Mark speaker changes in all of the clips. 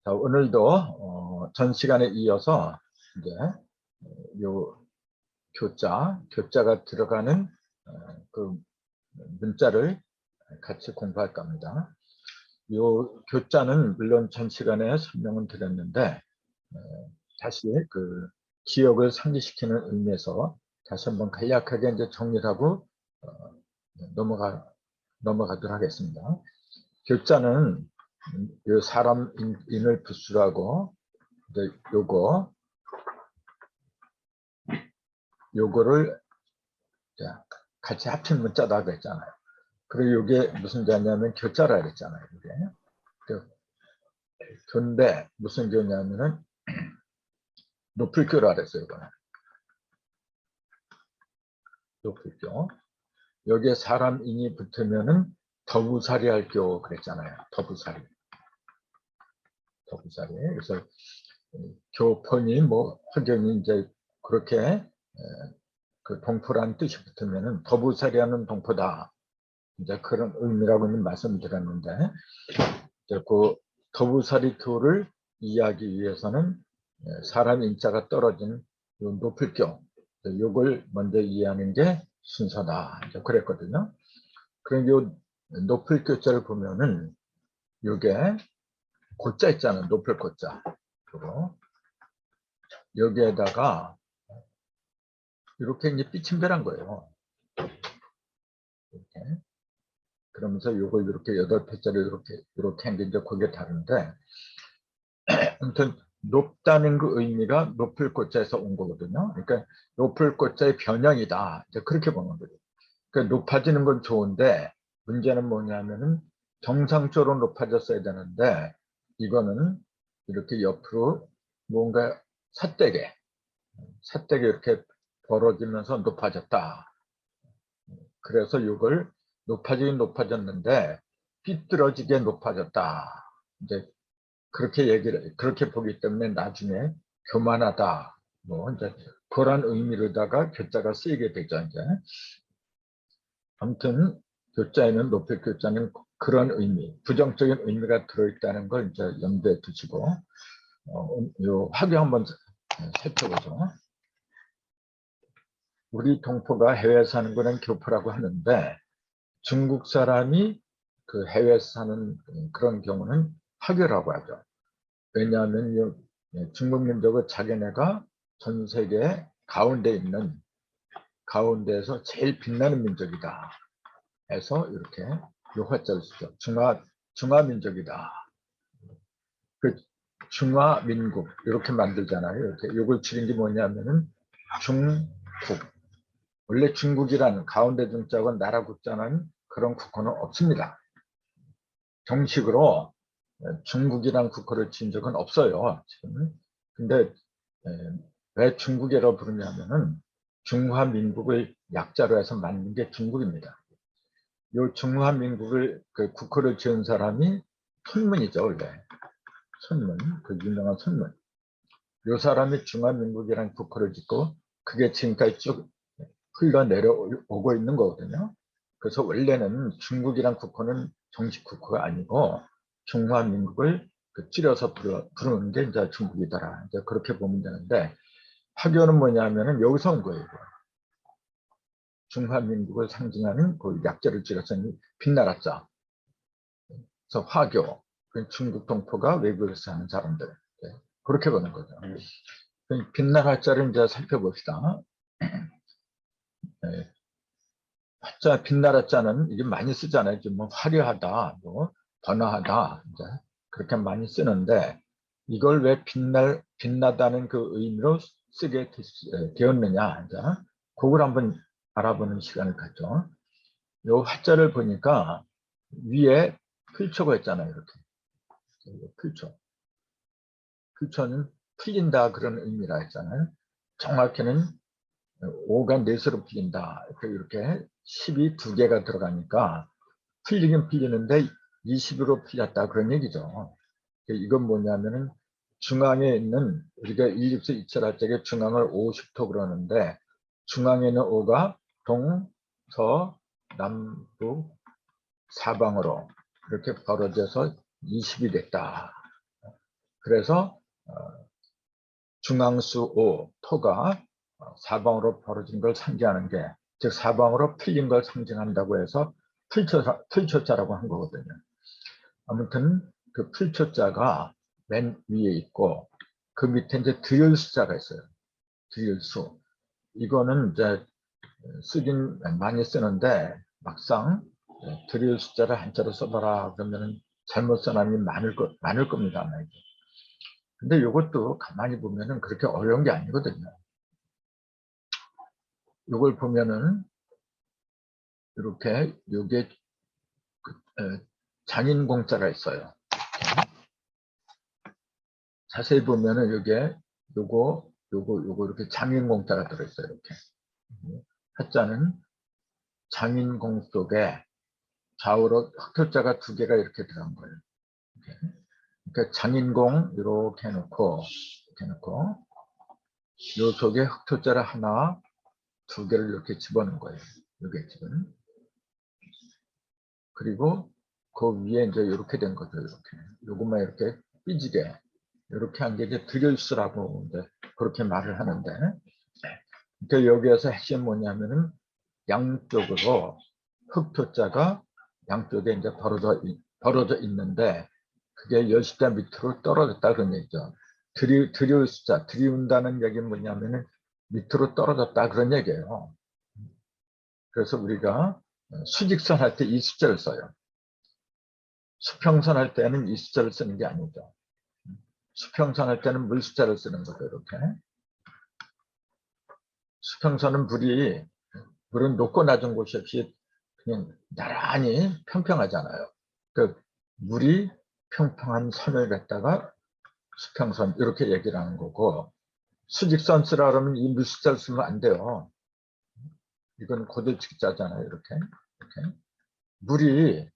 Speaker 1: 자, 오늘도 전 시간에 이어서 이제 요 교자가 들어가는 그 문자를 같이 공부할 겁니다. 요 교자는 물론 전 시간에 설명은 드렸는데 다시 그 기억을 상기시키는 의미에서 다시 한번 간략하게 이제 정리를 하고 넘어가도록 하겠습니다. 교자는 요 사람 인을 부수라고 이제 요거를 같이 합친 문자다 그랬잖아요. 그리고 이게 무슨 교냐면 교자라 그랬잖아요. 이게 교인데 무슨 교냐면은 높을교라 그랬어요. 이거는 높을교. 여기에 사람 인이 붙으면은 더부살이 할 교 그랬잖아요. 더부살이. 그래서 교폰이 뭐 확연히 이제 그렇게 그 동포라는 뜻이 붙으면은 더부살이하는 동포다. 이제 그런 의미라고 말씀드렸는데, 그 더부살이교를 이해하기 위해서는 사람 인자가 떨어진 요 높을교, 요걸 먼저 이해하는 게 순서다. 이제 그랬거든요. 그럼 요 높을교자를 보면은 요게 고자 있잖아요. 높을 고자. 그리고 여기에다가 이렇게 이제 삐침배란 거예요. 이렇게. 그러면서 요걸 이렇게 8패자를 이렇게 한 게 이제 그게 다른데, 아무튼 높다는 그 의미가 높을 고자에서 온 거거든요. 그러니까 높을 고자의 변형이다. 이제 그렇게 보는 거죠. 그러니까 높아지는 건 좋은데 문제는 뭐냐면은 정상적으로 높아졌어야 되는데 이거는 이렇게 옆으로 뭔가 삿대게 이렇게 벌어지면서 높아졌다. 그래서 이걸 높아지긴 높아졌는데 삐뚤어지게 높아졌다. 이제 그렇게 보기 때문에 나중에 교만하다. 뭐 이제 그런 의미로다가 교자가 쓰이게 되죠. 이제 아무튼 교자에는 높일 교자는 그런 의미, 부정적인 의미가 들어있다는 걸 이제 염두에 두시고 요 학교 한번 살펴보죠. 우리 동포가 해외에 사는 거는 교포라고 하는데 중국 사람이 그 해외에서 사는 그런 경우는 학교라고 하죠. 왜냐하면 중국 민족은 자기네가 전 세계 가운데에서 제일 빛나는 민족이다 해서 이렇게 요 화자를 쓰죠. 중화민족이다. 그 중화민국 이렇게 만들잖아요. 이렇게 요걸 줄인 게 뭐냐면은 중국. 원래 중국이라는 가운데 중자고 나라 국자는 그런 국호는 없습니다. 정식으로 중국이란 국호를 친 적은 없어요. 지금. 근데 왜 중국이라고 부르냐면은 중화민국을 약자로 해서 만든 게 중국입니다. 요 중화민국을 그 국호를 지은 사람이 손문이죠. 원래 손문, 그 유명한 손문. 요 사람이 중화민국이라는 국호를 짓고 그게 지금까지 쭉 흘러내려오고 있는 거거든요. 그래서 원래는 중국이란 국호는 정식 국호가 아니고 중화민국을 줄여서 부르는 게 이제 중국이더라. 이제 그렇게 보면 되는데 화교는 뭐냐면은 여기서 온 거예요. 중화민국을 상징하는 그 약자를 줄여서 빛나라자. 그래서 화교, 그 중국 동포가 외국에서 사는 사람들. 그렇게 보는 거죠. 빛나라자를 이제 살펴봅시다. 자, 빛나라자는 이게 많이 쓰잖아요. 뭐 화려하다, 뭐 번화하다, 이제 그렇게 많이 쓰는데 이걸 왜 빛나다는 그 의미로 쓰게 되었느냐, 이제 그걸 한번 알아보는 시간을 갖죠. 요 화자를 보니까 위에 필초가 있잖아요, 이렇게 필초는 풀린다 그런 의미라 했잖아요. 정확히는 5가 넷으로 풀린다. 이렇게 10이 2개가 들어가니까 풀리긴 풀리는데 20으로 풀렸다 그런 얘기죠. 이건 뭐냐면은 중앙에 있는 우리가 일립스 이철할 적에 중앙을 50도 그러는데 중앙에 있는 5가 동, 서, 남북, 사방으로 이렇게 벌어져서 20이 됐다. 그래서 중앙수 O, 토가 사방으로 벌어진 걸 상징하는 게, 즉 사방으로 풀린 걸 상징한다고 해서 풀초자라고 한 거거든요. 아무튼 그 풀초자가 맨 위에 있고 그 밑에 이제 드릴수자가 있어요. 드릴수. 이거는 이제 쓰긴 많이 쓰는데 막상 드릴수자를 한자로 써봐라 그러면 잘못 써놨니 많을 겁니다. 아마. 근데 이것도 가만히 보면은 그렇게 어려운 게 아니거든요. 이걸 보면은 이렇게 요게 장인공자가 있어요. 자세히 보면은 요거 이렇게 장인공자가 들어있어요. 이렇게. 한자는 장인공 속에 좌우로 흑토자가 두 개가 이렇게 들어간 거예요. 그러니까 장인공 이렇게 해놓고 요 속에 흑토자를 하나, 두 개를 이렇게 집어넣은 거예요. 요게 지금. 그리고 그 위에 이제 이렇게 된 거죠. 이렇게. 요것만 이렇게 삐지게 이렇게 한 게 이제 드릴수라고 이제 그렇게 말을 하는데, 그러니까 여기에서 핵심이 뭐냐면은 양쪽으로 흑토자가 양쪽에 이제 벌어져 있는데 그게 열숫자 밑으로 떨어졌다 그런 얘기죠. 들이울수자, 들이운다는 얘기는 뭐냐면은 밑으로 떨어졌다 그런 얘기예요. 그래서 우리가 수직선 할 때 이 숫자를 써요. 수평선 할 때는 이 숫자를 쓰는 게 아니죠. 수평선 할 때는 물 숫자를 쓰는 거죠. 이렇게. 수평선은 물은 높고 낮은 곳이 없이 그냥 나란히 평평하잖아요. 그 물이 평평한 선을 갖다가 수평선 이렇게 얘기를 하는 거고, 수직선 쓰라 그러면 이 물숫자를 쓰면 안 돼요. 이건 고들직자잖아요. 이렇게. 물이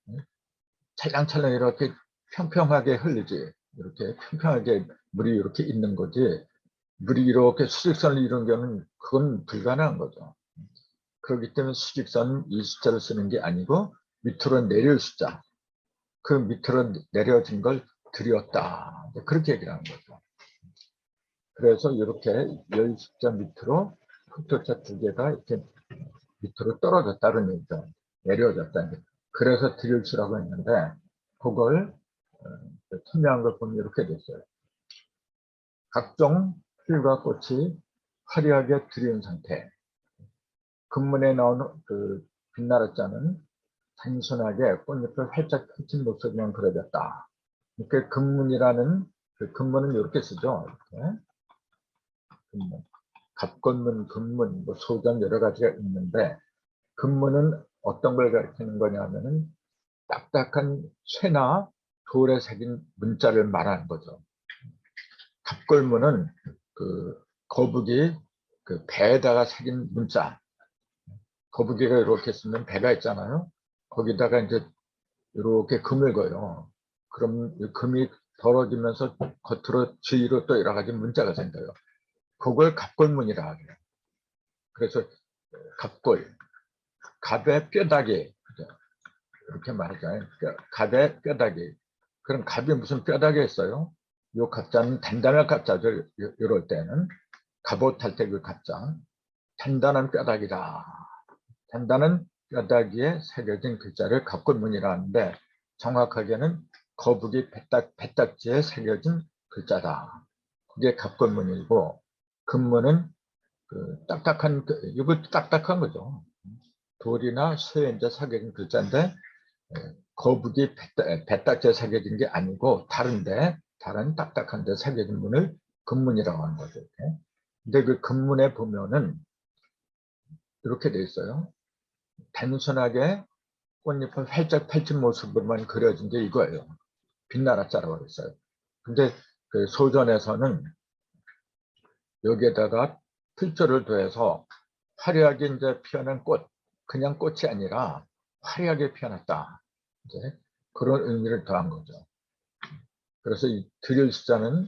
Speaker 1: 찰랑찰랑 이렇게 평평하게 흘리지, 이렇게 평평하게 물이 이렇게 있는 거지, 물이 이렇게 수직선을 이루는 경우는 그건 불가능한 거죠. 그렇기 때문에 수직선은 이 숫자를 쓰는 게 아니고 밑으로 내릴 숫자, 그 밑으로 내려진 걸 들였다, 그렇게 얘기를 하는 거죠. 그래서 이렇게 열 숫자 밑으로 흑토자 두 개가 이렇게 밑으로 떨어졌다는 얘기죠. 내려졌다. 그래서 들일수라고 했는데 그걸 투명한 걸 보면 이렇게 됐어요. 각종 풀과 꽃이 화려하게 들이운 상태. 금문에 나오는 그 빛나라자는 단순하게 꽃잎을 활짝 펼친 모습만 그려졌다. 이렇게 금문이라는 그 금문은 이렇게 쓰죠. 이렇게. 금문. 갑건문, 금문, 뭐 소전 여러 가지가 있는데 금문은 어떤 걸 가리키는 거냐면은 딱딱한 쇠나 돌에 새긴 문자를 말하는 거죠. 갑골문은 그 거북이 그 배에다가 새긴 문자. 거북이가 이렇게 쓰면 배가 있잖아요. 거기다가 이제 이렇게 금을 거요. 그럼 금이 벌어지면서 겉으로 주위로 또 여러 가지 문자가 생겨요. 그걸 갑골문이라 하래요. 그래서 갑골, 갑의 뼈다귀, 이렇게 말하잖아요. 갑의 뼈다귀. 그럼 갑이 무슨 뼈다귀가 있어요? 요 갑자는 단단한 갑자죠. 이럴 때는 갑옷할 때 그 갑자, 단단한 뼈다귀다. 단단한 뼈다귀에 새겨진 글자를 갑골문이라 하는데 정확하게는 거북이 배딱지에 새겨진 글자다. 그게 갑골문이고, 금문은 그 딱딱한, 이것도 딱딱한 거죠. 돌이나 쇠에 이제 새겨진 글자인데 거북이 배딱지에 새겨진 게 아니고 다른 딱딱한 데 새겨진 문을 금문이라고 하는 거죠. 이렇게. 근데 그 금문에 보면은 이렇게 돼 있어요. 단순하게 꽃잎을 활짝 펼친 모습으로만 그려진 게 이거예요. 빛나라자라고 했어요. 근데 그 소전에서는 여기에다가 필조를 더해서 화려하게 이제 피어난 꽃, 그냥 꽃이 아니라 화려하게 피어났다. 이제 그런 의미를 더한 거죠. 그래서 이 드릴수자는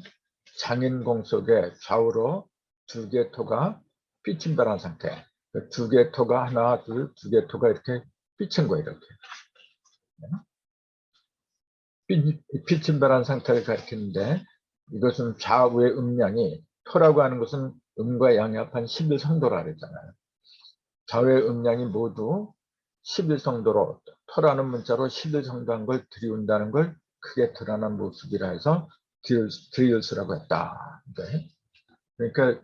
Speaker 1: 장인공 속에 좌우로 두 개의 토가 삐친다는 상태. 두 개의 토가 하나, 둘, 두 개의 토가 이렇게 삐친 거예요. 이렇게. 삐친다는 상태를 가리키는데 이것은 좌우의 음량이, 토라고 하는 것은 음과 양이 합한 11성도라 그랬잖아요. 좌우의 음량이 모두 11성도로, 토라는 문자로 11성도한 걸 들이운다는 걸 크게 드러난 모습이라 해서 드리울스라고 했다. 네. 그러니까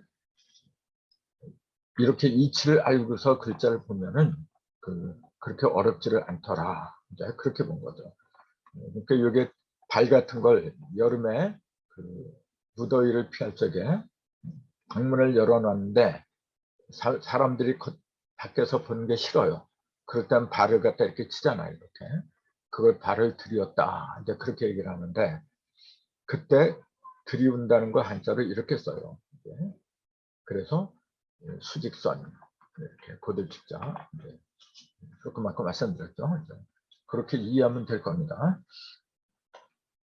Speaker 1: 이렇게 이치를 알고서 글자를 보면은 그렇게 어렵지를 않더라. 이제 그렇게 본 거죠. 그러니까 이게 발 같은 걸 여름에 무더위를 피할 적에 방문을 열어놨는데 사람들이 밖에서 보는 게 싫어요. 그럴 땐 발을 갖다 이렇게 치잖아요. 이렇게. 그걸 발을 들이었다. 이제 그렇게 얘기를 하는데 그때 들이운다는 거 한자로 이렇게 써요. 그래서 수직선 이렇게 고들직자 조금 아까 말씀드렸죠. 그렇게 이해하면 될 겁니다.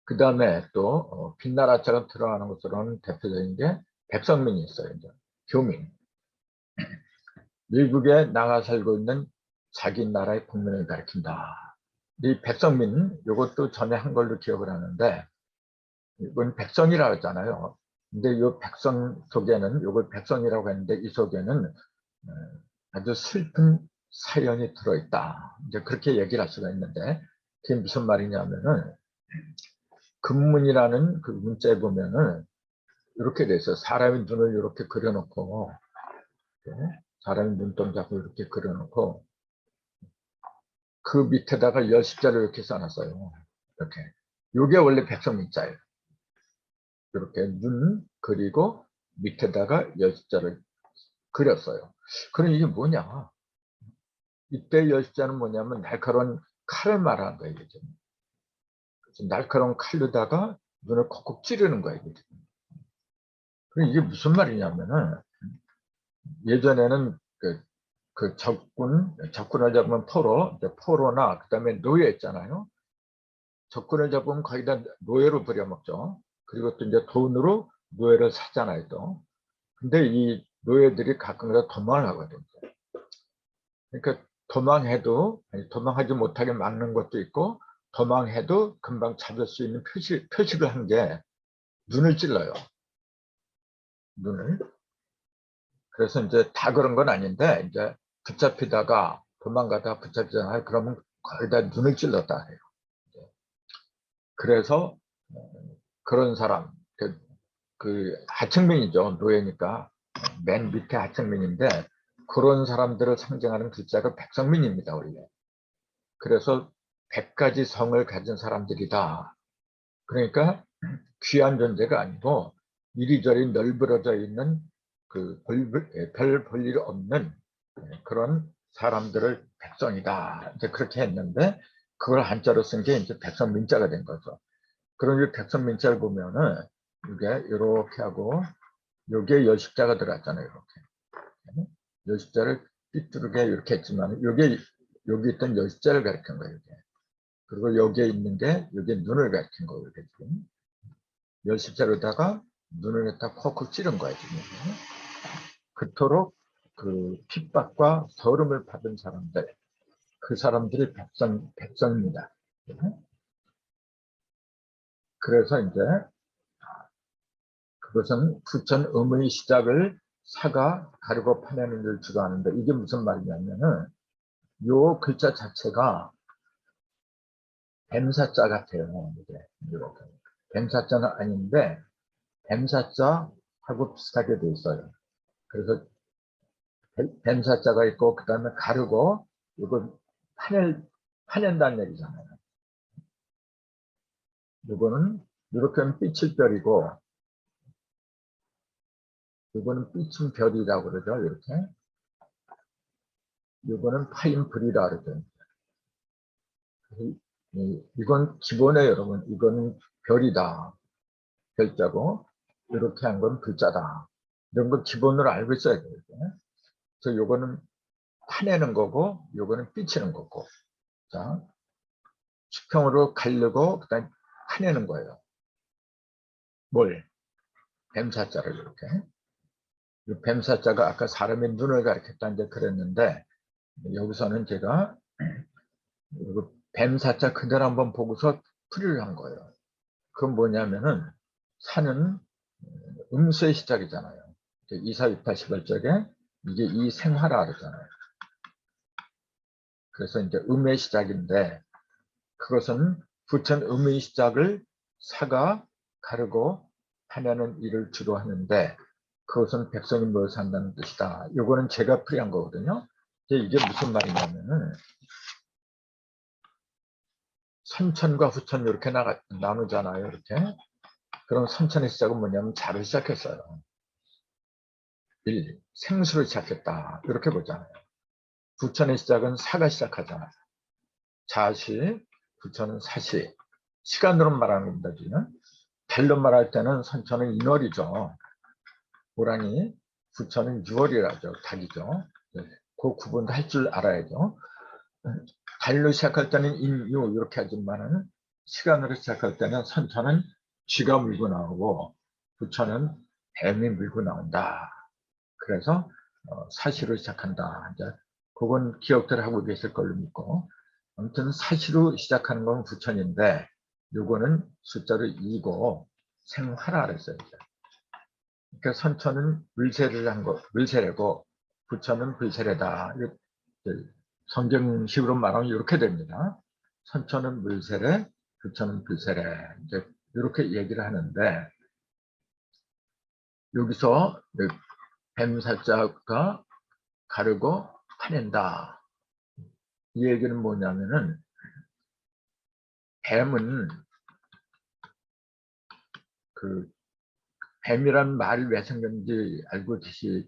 Speaker 1: 그 다음에 또 빛나라자가 들어가는 것으로는 대표적인 게 백성민이 있어요. 이제. 교민. 미국에 나가 살고 있는 자기 나라의 국민을 가리킨다. 이 백성민, 이것도 전에 한 걸로 기억을 하는데 이건 백성이라고 했잖아요. 근데 이 백성 속에는, 이걸 백성이라고 했는데 이 속에는 아주 슬픈 사연이 들어있다. 이제 그렇게 얘기를 할 수가 있는데 그게 무슨 말이냐면은 금문이라는 그 문자에 보면은 이렇게 돼 있어요. 사람의 눈을 이렇게 그려놓고 사람의 눈동자고 이렇게 그려놓고 그 밑에다가 열십자를 이렇게 써놨어요. 이렇게. 이게 원래 백성문자예요. 이렇게 눈 그리고 밑에다가 열십자를 그렸어요. 그럼 이게 뭐냐? 이때 열십자는 뭐냐면 날카로운 칼을 말하는 거예요. 이게. 날카로운 칼로다가 눈을 콕콕 찌르는 거예요. 이게. 그럼 이게 무슨 말이냐면은 예전에는 적군을 잡으면 포로나 그다음에 노예 있잖아요. 적군을 잡으면 거의 다 노예로 부려먹죠. 그리고 또 이제 돈으로 노예를 사잖아요. 또. 근데 이 노예들이 가끔가다 도망을 하거든요. 그러니까 도망하지 못하게 막는 것도 있고 도망해도 금방 잡을 수 있는 표식을 한 게 눈을 찔러요. 눈을. 그래서 이제 다 그런 건 아닌데 이제 붙잡히다가 도망가다 붙잡히잖아요. 그러면 거의 다 눈을 찔렀다 해요. 그래서 그런 사람, 하층민이죠. 노예니까 맨 밑에 하층민인데 그런 사람들을 상징하는 글자가 백성민입니다. 원래. 그래서 100가지 성을 가진 사람들이다. 그러니까 귀한 존재가 아니고 이리저리 널브러져 있는 별 볼일 없는 그런 사람들을 백성이다. 이제 그렇게 했는데 그걸 한자로 쓴 게 이제 백성민자가 된 거죠. 그럼 이 백성민자를 보면은 이게 이렇게 하고 여기에 열십자가 들어갔잖아요. 이렇게 열십자를 삐뚤게 이렇게 했지만 여기 있던 열십자를 가리킨 거예요. 이게. 그리고 여기에 있는 게 여기에 눈을 가리킨 거예요. 이렇게 지금 열십자로다가 눈을 갖다 콕콕 찌른 거예요. 지금. 그토록 그 핍박과 서름을 받은 사람들, 그 사람들이 백성입니다. 그래서 이제 그것은 부천 음의 시작을 사가 가르고 파내는 걸 주도하는데 이게 무슨 말이냐면은 요 글자 자체가 뱀사자 같아요. 이렇게. 뱀사자는 아닌데 뱀사자하고 비슷하게 돼 있어요. 그래서 뱀사자가 있고 그 다음에 가르고 이거 파낸다는 얘기잖아요. 이거는 이렇게 하면 삐칠별이고 이거는 삐친 별이라고 그러죠. 이렇게. 이거는 파인불이라 그러죠. 이건 기본에 여러분 이거는 별이다. 별자고 이렇게 한 건 글자다. 이런 거 기본으로 알고 있어야 돼요. 그래서 요거는 파내는 거고 요거는 삐치는 거고. 자, 수평으로 가르고 그다음에 파내는 거예요. 뭘? 뱀사자를 이렇게. 이 뱀사자가 아까 사람의 눈을 가리켰다 이제 그랬는데 여기서는 제가 뱀사자 그대로 한번 보고서 풀이를 한 거예요. 그건 뭐냐면은 사는 음수의 시작이잖아요. 2, 4, 6, 8, 11쪽에 이게 이 생화라 그러잖아요. 그래서 이제 음의 시작인데 그것은 부천 음의 시작을 사가 가르고 하냐는 일을 주로 하는데 그것은 백성이 모여서 한다는 뜻이다. 요거는 제가 풀이한 거거든요. 이게 무슨 말이냐면은 선천과 후천 이렇게 나누잖아요. 이렇게. 그럼 선천의 시작은 뭐냐면 자를 시작했어요. 1. 생수를 시작했다. 이렇게 보잖아요. 부천의 시작은 사가 시작하잖아요. 자시, 부천은 사시. 시간으로 말하는 겁니다. 지금. 달로 말할 때는 선천은 인월이죠. 호랑이, 부천은 6월이라죠. 닭이죠. 그 구분도 할 줄 알아야죠. 달로 시작할 때는 인유 이렇게 하지만은 시간으로 시작할 때는 선천은 쥐가 물고 나오고 부천은 뱀이 물고 나온다. 그래서 사시로 시작한다. 이제 그건 기억들 하고 계실 걸로 믿고 아무튼 사시로 시작하는 건 부천인데 요거는 숫자로 2고 생화라 그랬어요. 그러니까 선천은 물세를 한 거, 물세례고 부천은 불세례다. 성경식으로 말하면 이렇게 됩니다. 선천은 물세례, 부천은 불세례. 이제 이렇게 얘기를 하는데 여기서 뱀살자가 가르고 파낸다. 이 얘기는 뭐냐면은 뱀은 그 뱀이란 말이 왜 생겼는지 알고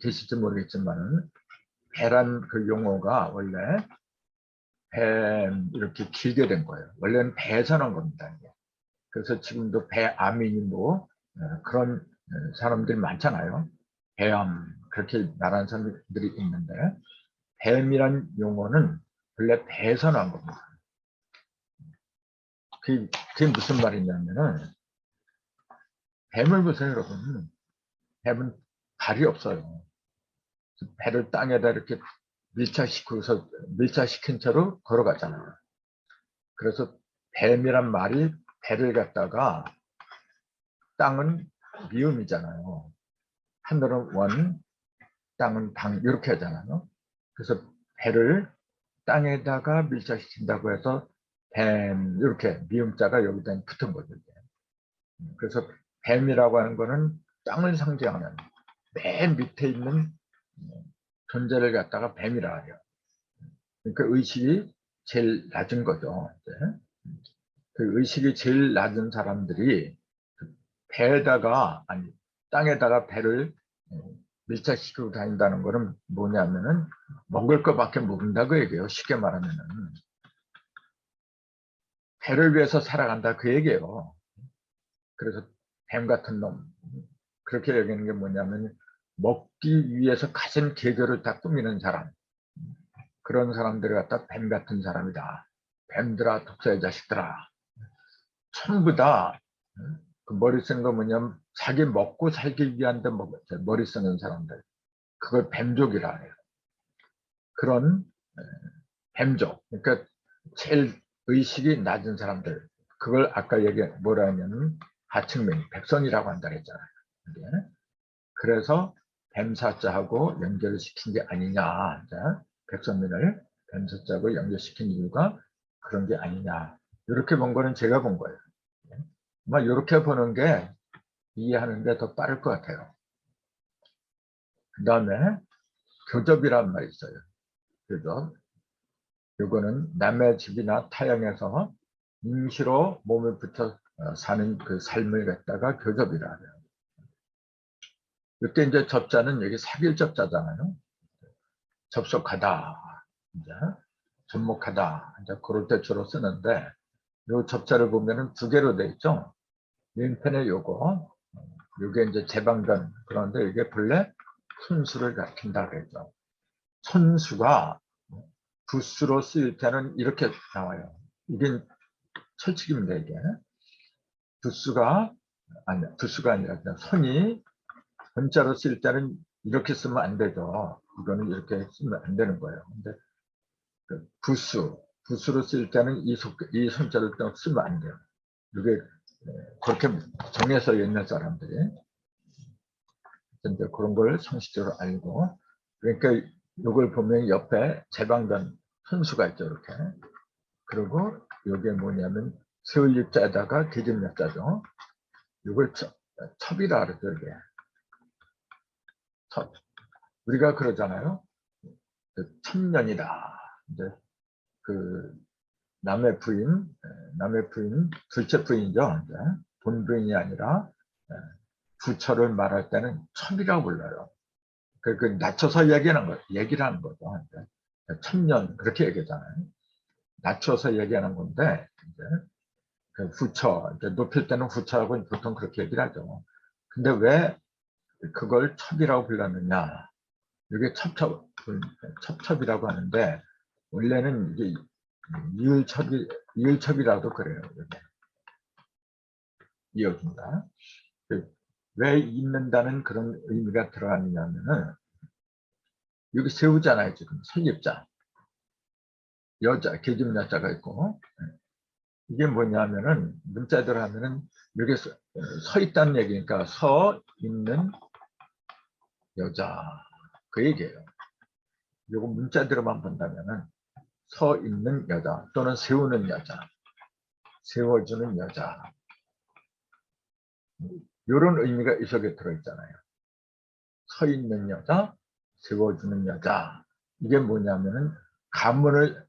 Speaker 1: 계실지 모르겠지만은 배란 그 용어가 원래 뱀 이렇게 길게 된 거예요. 원래는 배선한 겁니다. 그래서 지금도 배암이니 뭐 그런 사람들이 많잖아요. 배암 그렇게 말하는 사람들이 있는데 뱀이란 용어는 원래 배선한 겁니다. 그게 무슨 말이냐면은 뱀을 보세요 여러분. 뱀은 발이 없어요. 배를 땅에다 이렇게 밀착시킨 채로 걸어가잖아요. 그래서 뱀이란 말이 배를 갖다가 땅은 미음이잖아요. 하늘은 원, 땅은 방 이렇게 하잖아요. 그래서 배를 땅에다가 밀착시킨다고 해서 뱀 이렇게 미음자가 여기다 붙은 거죠. 그래서 뱀이라고 하는 거는 땅을 상징하는 맨 밑에 있는 존재를 갖다가 뱀이라 해요. 그러니까 의식이 제일 낮은 거죠. 그 의식이 제일 낮은 사람들이 배에다가 아니 땅에다가 배를 밀착시키고 다닌다는 거는 뭐냐면은 먹을 것밖에 모른다고 얘기해요. 쉽게 말하면은 배를 위해서 살아간다 그 얘기예요. 그래서 뱀 같은 놈 그렇게 얘기하는 게 뭐냐면 먹기 위해서 가진 계교를 다 꾸미는 사람 그런 사람들을 갖다 뱀 같은 사람이다. 뱀들아 독사의 자식들아 전부 다 그 머리 쓴 거 뭐냐면 자기 먹고 살기 위한 데 머리 쓰는 사람들 그걸 뱀족이라 해요. 그런 뱀족 그러니까 제일 의식이 낮은 사람들 그걸 아까 뭐라 하냐면 하층민 백성이라고 한다 그랬잖아요. 그래서 뱀사자하고 연결을 시킨 게 아니냐 백성민을 뱀사자하고 연결시킨 이유가 그런 게 아니냐 이렇게 본 거는 제가 본 거예요. 아마 이렇게 보는 게 이해하는 게 더 빠를 것 같아요. 그 다음에 교접이란 말이 있어요. 교접. 이거는 남의 집이나 타향에서 임시로 몸을 붙여 사는 그 삶을 갖다가 교접이라 해요. 이때 이제 접자는 여기 사귈 접자잖아요. 접속하다, 이제 접목하다, 이제 그럴 때 주로 쓰는데 이 접자를 보면은 두 개로 돼 있죠. 왼편에 요거, 요게 이제 제방전 그런데 이게 본래 손수를 가리킨다 그랬죠. 손수가 부수로 쓰일 때는 이렇게 나와요. 이게 철칙입니다, 이게. 부수가 아니라 그냥 손이 번자로 쓸 때는 이렇게 쓰면 안 되죠. 이거는 이렇게 쓰면 안 되는 거예요. 근데 부수로 쓸 때는 이 손자를 쓰면 안 돼요. 이게 그렇게 정해서 옛날 사람들이 이제 그런 걸 상식적으로 알고, 그러니까 이걸 보면 옆에 제방전 선수가 있죠, 이렇게. 그리고 이게 뭐냐면 세울립자에다가 계집엽자죠. 이걸 첩이라 그러죠, 이게. 첩. 우리가 그러잖아요. 천년이다. 이제 그 남의 부인 둘째 부인이죠. 이제 본부인이 아니라 부처를 말할 때는 첩이라고 불러요. 그 낮춰서 얘기를 하는 거죠. 이제 천년 그렇게 얘기하잖아요. 낮춰서 얘기하는 건데 이제 그 후처, 이제 높일 때는 후처라고 보통 그렇게 얘기를 하죠. 근데 왜 그걸 첩이라고 불렀느냐? 이게 첩첩이라고 하는데 원래는 이게 이을첩이라도 그래요. 이렇게 이어준다. 왜 잊는다는 그런 의미가 들어가느냐면은 여기 세우잖아요. 지금 설립자, 여자, 계집여자가 있고 이게 뭐냐면은 문자대로 하면은 여기 서 있다는 얘기니까 서 있는 여자 그 얘기예요. 요거 문자대로만 본다면은 서 있는 여자 또는 세우는 여자, 세워주는 여자 이런 의미가 이 속에 들어있잖아요. 서 있는 여자, 세워주는 여자 이게 뭐냐면은 가문을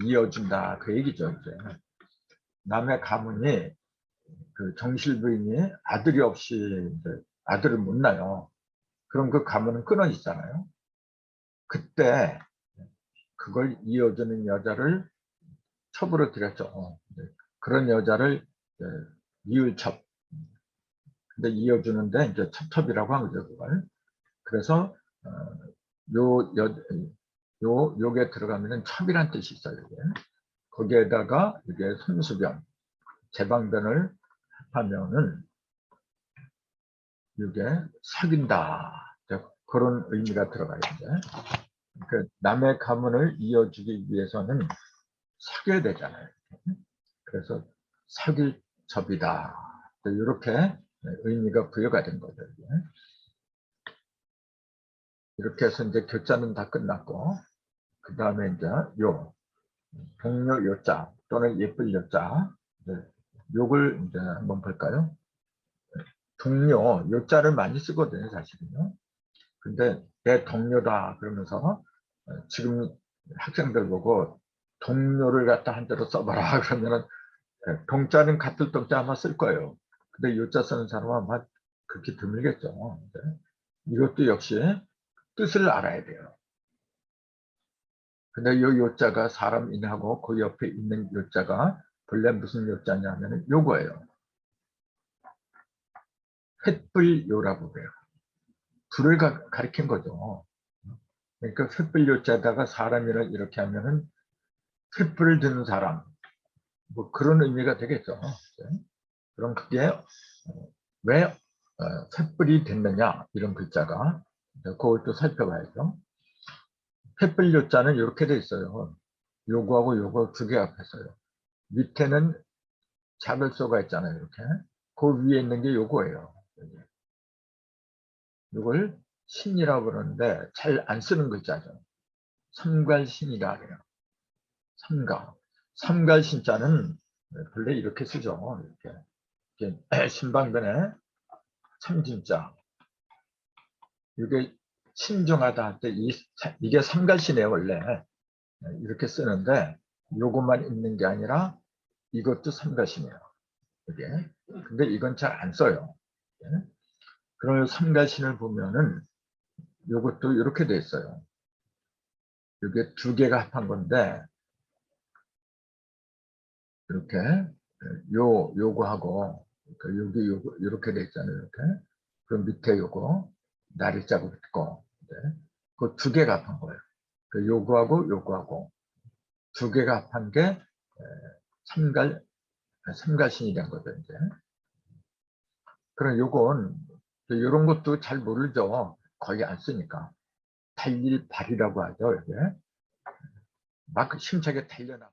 Speaker 1: 이어준다 그 얘기죠. 이제 남의 가문이 그 정실부인이 아들이 없이 아들을 못 낳아요. 그럼 그 가문은 끊어지잖아요. 그때 그걸 이어주는 여자를 첩으로 들였죠. 그런 여자를 이을첩. 근데 이어주는데 이제 첩첩이라고 한 거죠, 그걸. 그래서 요게 들어가면은 첩이란 뜻이 있어요. 이게. 거기에다가 이게 손수변, 제방변을 하면은 이게 사귄다. 그런 의미가 들어가요. 이제. 그 남의 가문을 이어주기 위해서는 사귀어야 되잖아요. 그래서 사귈 첩이다. 이렇게 의미가 부여가 된 거죠. 이렇게 해서 이제 교자는 다 끝났고, 그 다음에 이제 동료 요자 또는 예쁠 요자, 요걸 이제 한번 볼까요? 동료 요자를 많이 쓰거든요, 사실은요. 근데 내 동료다 그러면서 지금 학생들 보고 동료를 갖다 한자로 써봐라 그러면은 동자는 같은 동자 아마 쓸 거예요. 근데 요자 쓰는 사람은 아마 그렇게 드물겠죠. 이것도 역시 뜻을 알아야 돼요. 근데 요 요자가 사람 인하고 그 옆에 있는 요자가 본래 무슨 요자냐면 요거예요. 횃불요라고 그래요. 불을 가리킨 거죠. 그러니까 횃불 요자에다가 사람이라 이렇게 하면은 횃불을 드는 사람 뭐 그런 의미가 되겠죠. 그럼 그게 왜 횃불이 됐느냐 이런 글자가 그걸 또 살펴봐야죠. 횃불 요자는 이렇게 돼 있어요. 요거하고 요거 두 개 앞에서요. 밑에는 자별소가 있잖아요. 이렇게 그 위에 있는 게 요거예요. 이걸 신이라고 그러는데 잘 안 쓰는 글자죠. 삼갈신이라 그래요. 삼갈신자는 원래 이렇게 쓰죠. 이렇게 신방변에 참진자. 이게 신중하다 할 때 이게 삼갈신이에요 원래. 이렇게 쓰는데 요것만 있는 게 아니라 이것도 삼갈신이에요. 이게. 근데 이건 잘 안 써요. 그런 삼갈신을 보면은 요것도 이렇게 돼 있어요. 이게 두 개가 합한 건데 이렇게 요거하고 여기 요거 이렇게 돼 있잖아요. 이렇게. 그 밑에 요거 날짜고 있고 그 두 개가 합한 거예요. 그 요거하고 두 개가 합한 게 삼갈신이란 거죠. 이제. 그럼 요건 이런 것도 잘 모르죠. 거의 안 쓰니까. 달릴발이라고 하죠. 이게. 막 힘차게 달려나.